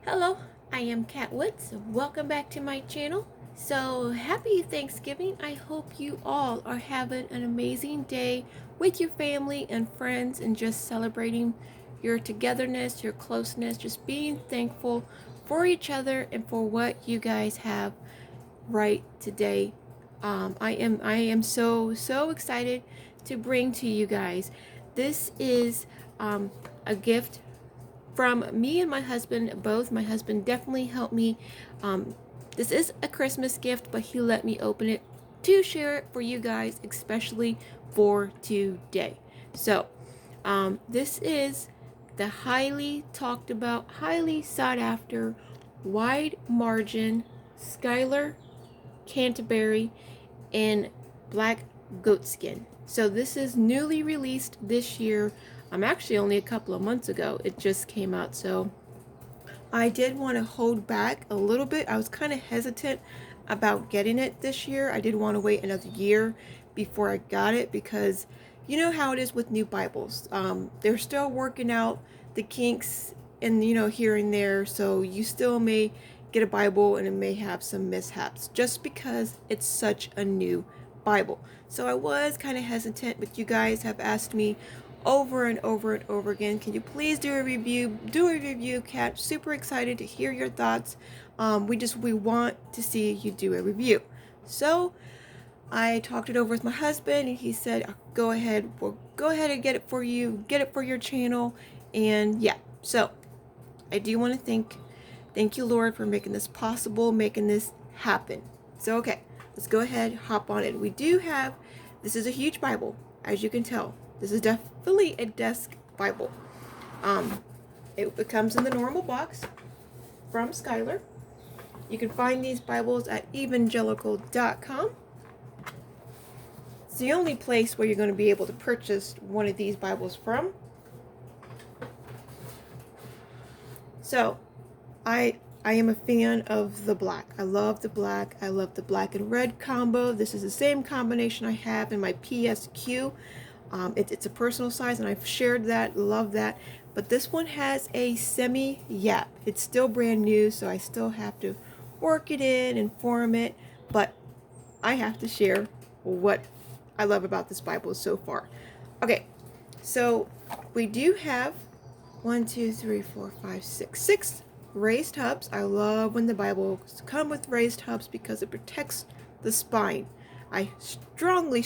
Hello, I am Kat Woods. Welcome back to my channel. So happy Thanksgiving. I hope you all are having an amazing day with your family and friends and just celebrating your togetherness, your closeness, just being thankful for each other and for what you guys have right today. I am so excited to bring to you guys. This is a gift from me and my husband both. My husband definitely helped me. Um, this is a Christmas gift, but he let me open it to share it for you guys, especially for today. So, this is the highly talked about, highly sought after, wide margin Schuyler Canterbury in black goatskin. So this is newly released this year. I'm actually only a couple of months ago. It just came out. So I did want to hold back a little bit. I was kind of hesitant about getting it this year. I did want to wait another year before I got it because you know how it is with new Bibles. They're still working out the kinks and here and there. So you still may get a Bible and it may have some mishaps just because it's such a new Bible. So I was kind of hesitant, but you guys have asked me over and over and over again, can you please do a review, Kat? Super excited to hear your thoughts. We want to see you do a review. So I talked it over with my husband and he said, we'll go ahead and get it for you, get it for your channel. And yeah, so I do want to thank you, Lord, for making this possible, making this happen. So okay, let's go ahead, hop on it. This is a huge Bible, as you can tell. This is definitely a desk Bible. It comes in the normal box from Schuyler. You can find these Bibles at evangelical.com. It's the only place where you're going to be able to purchase one of these Bibles from. So, I am a fan of the black. I love the black. I love the black and red combo. This is the same combination I have in my PSQ. It's a personal size, and I've shared that. Love that. But this one has a semi-yap. It's still brand new, so I still have to work it in and form it. But I have to share what I love about this Bible so far. Okay, so we do have 6 raised hubs. I love when the Bibles come with raised hubs because it protects the spine. I strongly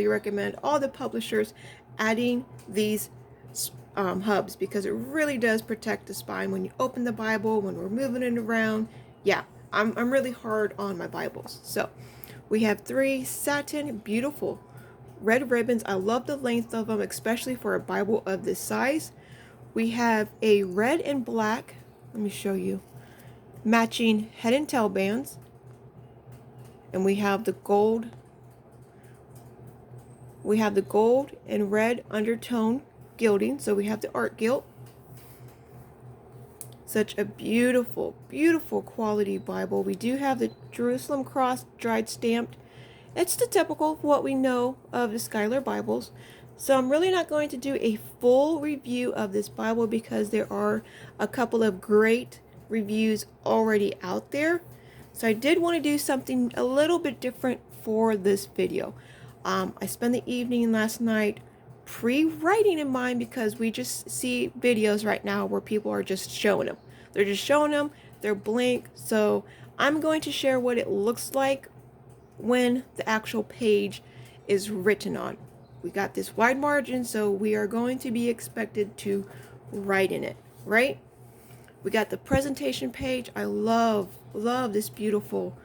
recommend all the publishers adding these hubs because it really does protect the spine when you open the Bible, when we're moving it around. Yeah, I'm really hard on my Bibles. So we have 3 satin, beautiful red ribbons. I love the length of them, especially for a Bible of this size. We have a red and black, let me show you, matching head and tail bands. And we have the gold and red undertone gilding. So we have the art gilt. Such a beautiful quality Bible. We do have the Jerusalem cross dried stamped. It's the typical of what we know of the Schuyler Bibles. So I'm really not going to do a full review of this Bible because there are a couple of great reviews already out there. So I did want to do something a little bit different for this video. I spent the evening last night pre-writing in mind because we just see videos right now where people are just showing them. They're just showing them, they're blank. So I'm going to share what it looks like when the actual page is written on. We got this wide margin, so we are going to be expected to write in it, right? We got the presentation page. I love this beautiful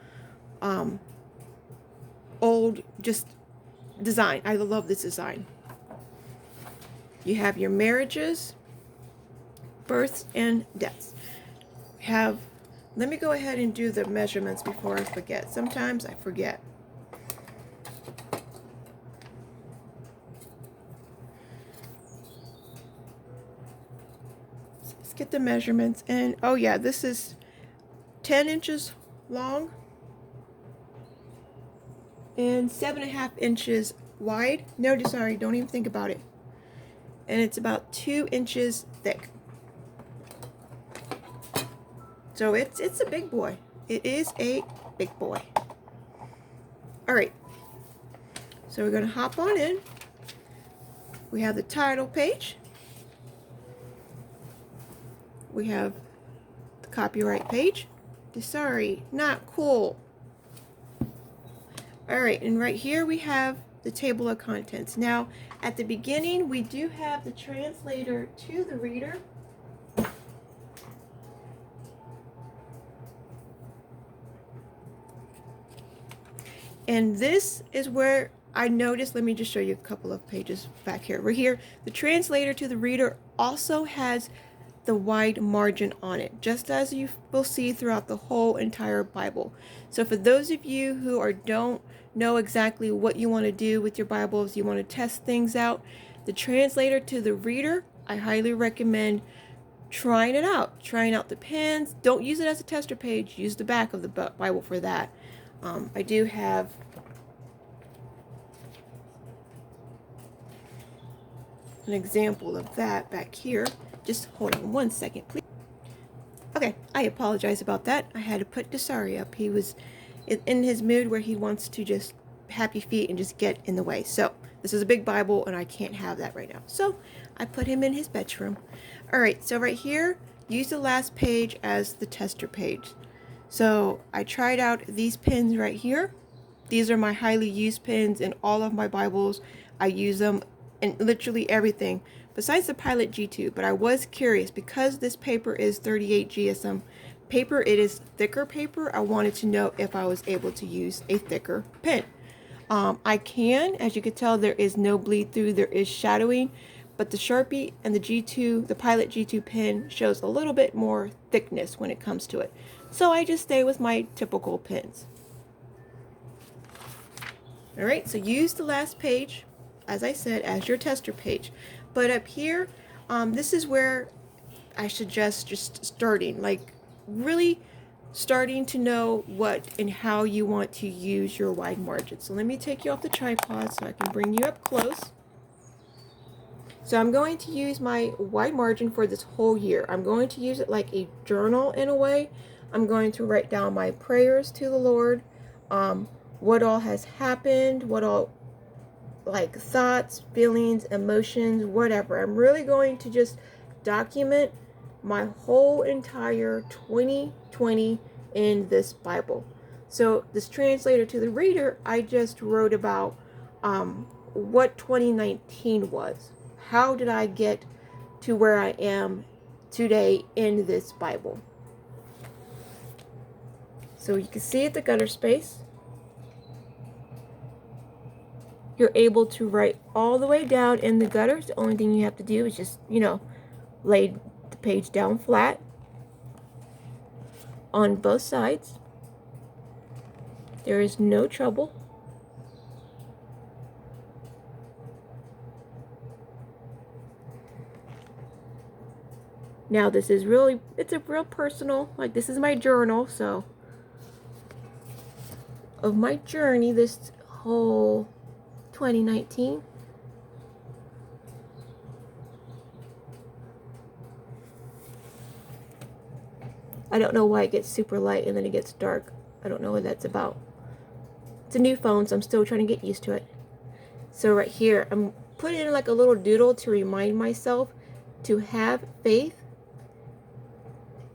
old just design. I love this design. You have your marriages, births, and deaths. Let me go ahead and do the measurements before I forget. Sometimes I forget. Let's get the measurements. And oh yeah, this is 10 inches long and 7.5 inches wide. No, sorry, don't even think about it. And it's about 2 inches thick. So it's a big boy. It is a big boy. All right. So we're going to hop on in. We have the title page. We have the copyright page. Sorry, not cool. All right, and right here we have the table of contents. Now, at the beginning, we do have the translator to the reader. And this is where I noticed, let me just show you a couple of pages back here. Right here, the translator to the reader also has the wide margin on it, just as you will see throughout the whole entire Bible. So for those of you who don't know exactly what you want to do with your Bibles, you want to test things out, the translator to the reader, I highly recommend trying it out. Trying out the pens. Don't use it as a tester page. Use the back of the Bible for that. I do have an example of that back here. Just hold on one second, please. Okay, I apologize about that. I had to put Desari up. He was in his mood where he wants to just happy feet and just get in the way. So this is a big Bible and I can't have that right now. So I put him in his bedroom. All right, so right here, use the last page as the tester page. So I tried out these pens right here. These are my highly used pens in all of my Bibles. I use them in literally everything besides the Pilot G2. But I was curious because this paper is 38 GSM paper. It is thicker paper. I wanted to know if I was able to use a thicker pen. I can, as you can tell, there is no bleed through. There is shadowing, but the Sharpie and the G2, the Pilot G2 pen shows a little bit more thickness when it comes to it. So I just stay with my typical pens. All right, so use the last page, as I said, as your tester page. But up here, this is where I suggest just starting, like really starting to know what and how you want to use your wide margin. So let me take you off the tripod so I can bring you up close. So I'm going to use my wide margin for this whole year. I'm going to use it like a journal in a way. I'm going to write down my prayers to the Lord, what all has happened, what all like thoughts, feelings, emotions, whatever. I'm really going to just document my whole entire 2020 in this Bible. So this translator to the reader, I just wrote about what 2019 was. How did I get to where I am today in this Bible? So you can see at the gutter space, you're able to write all the way down in the gutters. The only thing you have to do is just, lay the page down flat on both sides. There is no trouble. Now this is really, it's a real personal, like this is my journal, so of my journey this whole 2019. I don't know why it gets super light and then it gets dark. I don't know what that's about. It's a new phone, so I'm still trying to get used to it. So right here, I'm putting in like a little doodle to remind myself to have faith.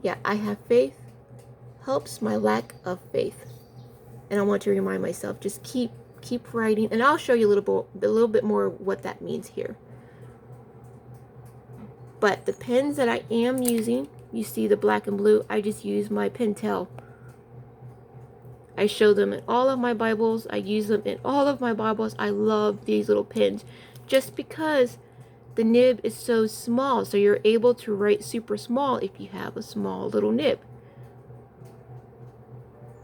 Yeah, I have faith helps my lack of faith. And I want to remind myself, just keep writing, and I'll show you a little bit more what that means here. But the pens that I am using, you see the black and blue, I just use my Pentel. I show them in all of my Bibles. I use them in all of my Bibles. I love these little pens just because the nib is so small, so you're able to write super small if you have a small little nib.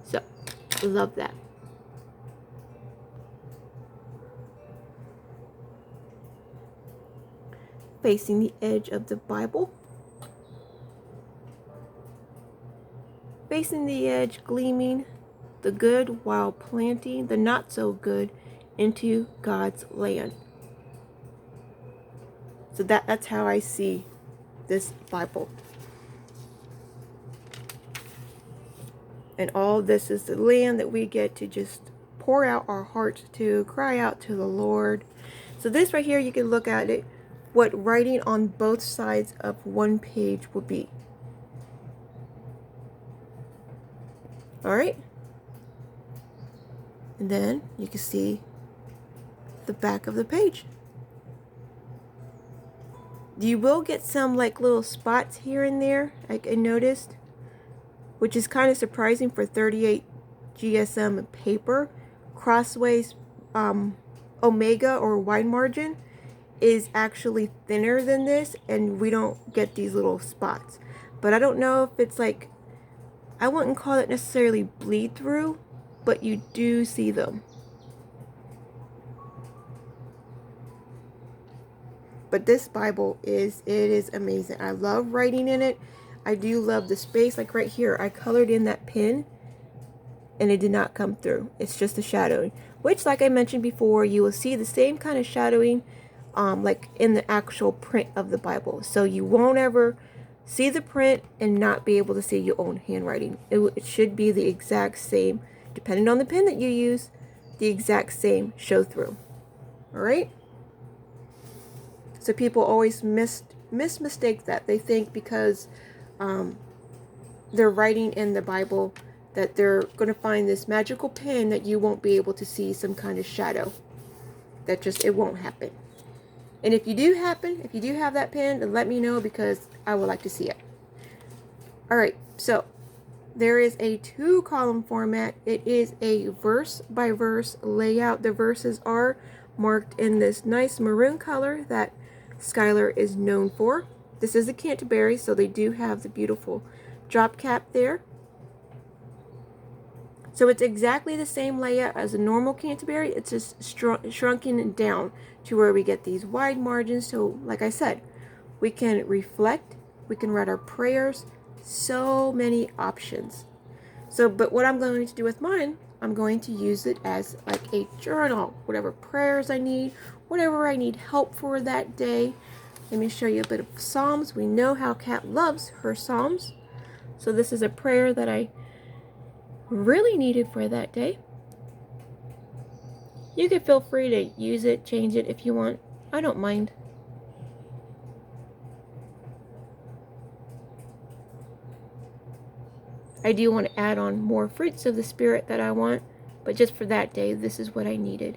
So, love that. Facing the edge of the Bible. Facing the edge, gleaming the good while planting the not so good into God's land. So that's how I see this Bible. And all this is the land that we get to just pour out our hearts to, cry out to the Lord. So this right here, you can look at it, what writing on both sides of one page will be. All right. And then you can see the back of the page. You will get some like little spots here and there, like I noticed, which is kind of surprising for 38 GSM paper. Crossways omega or wide margin is actually thinner than this, and we don't get these little spots. But I don't know if it's like, I wouldn't call it necessarily bleed through, but you do see them. But this Bible it is amazing. I love writing in it. I do love the space. Like right here, I colored in that pen and it did not come through. It's just the shadowing, which, like I mentioned before, you will see the same kind of shadowing like in the actual print of the Bible. So you won't ever see the print and not be able to see your own handwriting. It should be the exact same, depending on the pen that you use, the exact same show through. All right. So people always mistake that. They think because they're writing in the Bible that they're going to find this magical pen that you won't be able to see some kind of shadow. It won't happen. And if you do have that pen, then let me know, because I would like to see it. All right, so there is a 2-column format. It is a verse by verse layout. The verses are marked in this nice maroon color that Schuyler is known for. This is a Canterbury, so they do have the beautiful drop cap there. So it's exactly the same layout as a normal Canterbury. It's just shrunken down to where we get these wide margins. So like I said, we can reflect, we can write our prayers, so many options. So, but what I'm going to do with mine, I'm going to use it as like a journal, whatever prayers I need, whatever I need help for that day. Let me show you a bit of Psalms. We know how Kat loves her Psalms. So this is a prayer that I really needed for that day. You can feel free to use it, change it if you want. I don't mind. I do want to add on more fruits of the Spirit that I want, but just for that day, this is what I needed.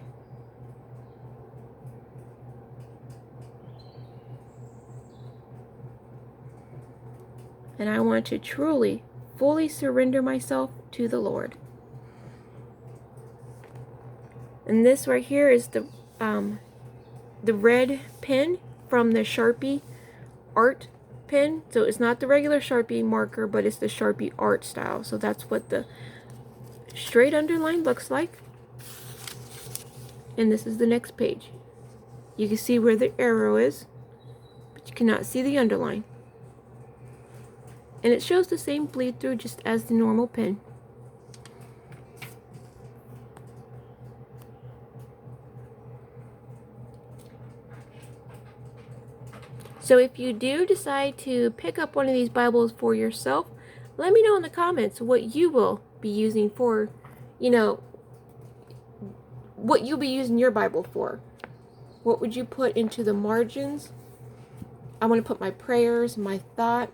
And I want to truly, fully surrender myself to the Lord. And this right here is the red pen from the Sharpie art pen. So it's not the regular Sharpie marker, but it's the Sharpie art style. So that's what the straight underline looks like. And this is the next page. You can see where the arrow is, but you cannot see the underline. And it shows the same bleed through just as the normal pen. So if you do decide to pick up one of these Bibles for yourself, let me know in the comments what you will be using for, what you'll be using your Bible for. What would you put into the margins? I want to put my prayers, my thought.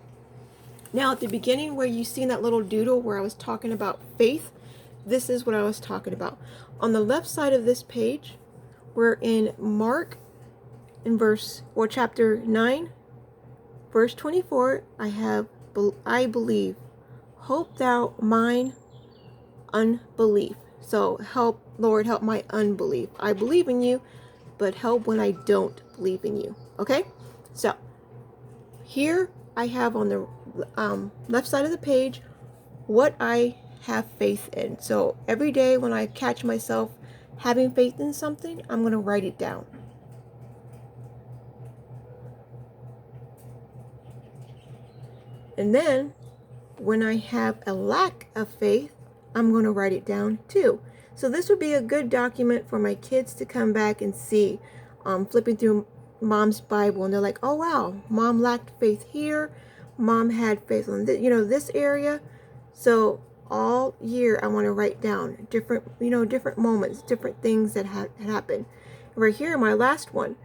Now, at the beginning where you seen that little doodle where I was talking about faith, this is what I was talking about. On the left side of this page, we're in Mark in chapter 9, verse 24. I believe. Hope thou mine unbelief. So help, Lord, help my unbelief. I believe in you, but help when I don't believe in you. Okay? So here I have on the left side of the page what I have faith in. So every day when I catch myself having faith in something, I'm going to write it down. And then when I have a lack of faith, I'm going to write it down too. So this would be a good document for my kids to come back and see, flipping through Mom's Bible, and they're like, oh wow, Mom lacked faith here, Mom had faith on this area. So all year I want to write down different, different moments, different things that had happened. Right here, my last one,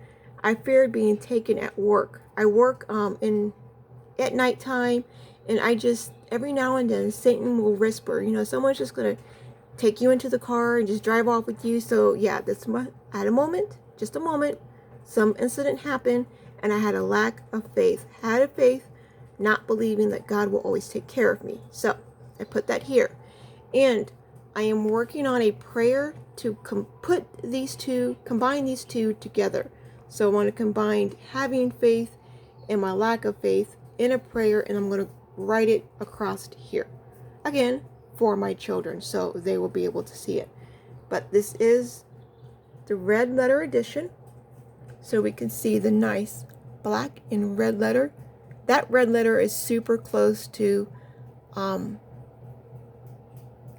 I feared being taken at work. I work at nighttime, and I just, every now and then, Satan will whisper, someone's just going to take you into the car and just drive off with you. So yeah, at a moment, just a moment, some incident happened, and I had a lack of faith. Had a faith, not believing that God will always take care of me. So I put that here. And I am working on a prayer to combine these two together. So I want to combine having faith and my lack of faith in a prayer, and I'm going to write it across here. Again, for my children, so they will be able to see it. But this is the red letter edition, so we can see the nice black and red letter. That red letter is super close to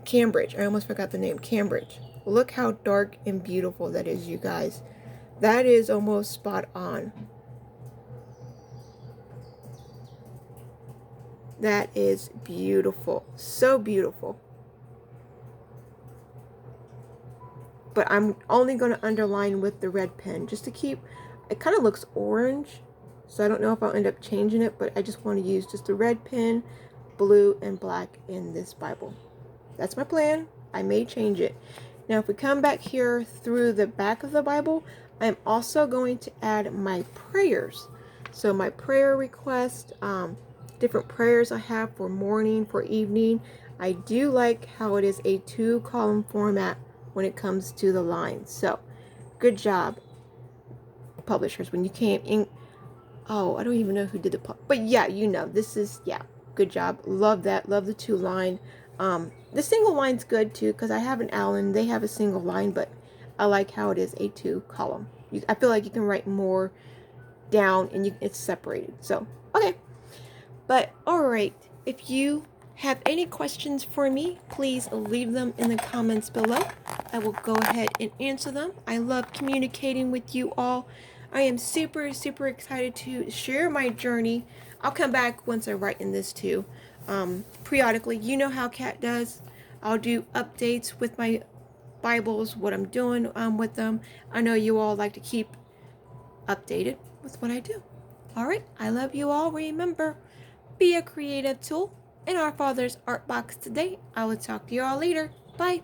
Cambridge. I almost forgot the name. Cambridge. Look how dark and beautiful that is, you guys. That is almost spot on. That is beautiful. So beautiful. But I'm only going to underline with the red pen just to keep, it kind of looks orange. So I don't know if I'll end up changing it, but I just want to use just the red pen, blue, and black in this Bible. That's my plan. I may change it. Now, if we come back here through the back of the Bible, I'm also going to add my prayers. So my prayer request, different prayers I have for morning, for evening. I do like how it is a 2-column format when it comes to the lines. So, good job, publishers. When you came in, I don't even know who did but yeah, this is, yeah, good job. Love that. Love the 2-line. The single line's good too, because I have an Allen. They have a single line, but I like how it is a 2-column. I feel like you can write more down, and it's separated. So, okay. But, alright, if you have any questions for me, please leave them in the comments below. I will go ahead and answer them. I love communicating with you all. I am super, super excited to share my journey. I'll come back once I write in this too. Periodically, you know how Kat does. I'll do updates with my Bibles, what I'm doing with them. I know you all like to keep updated with what I do. Alright, I love you all. Remember, be a creative tool in our Father's art box today. I will talk to you all later. Bye.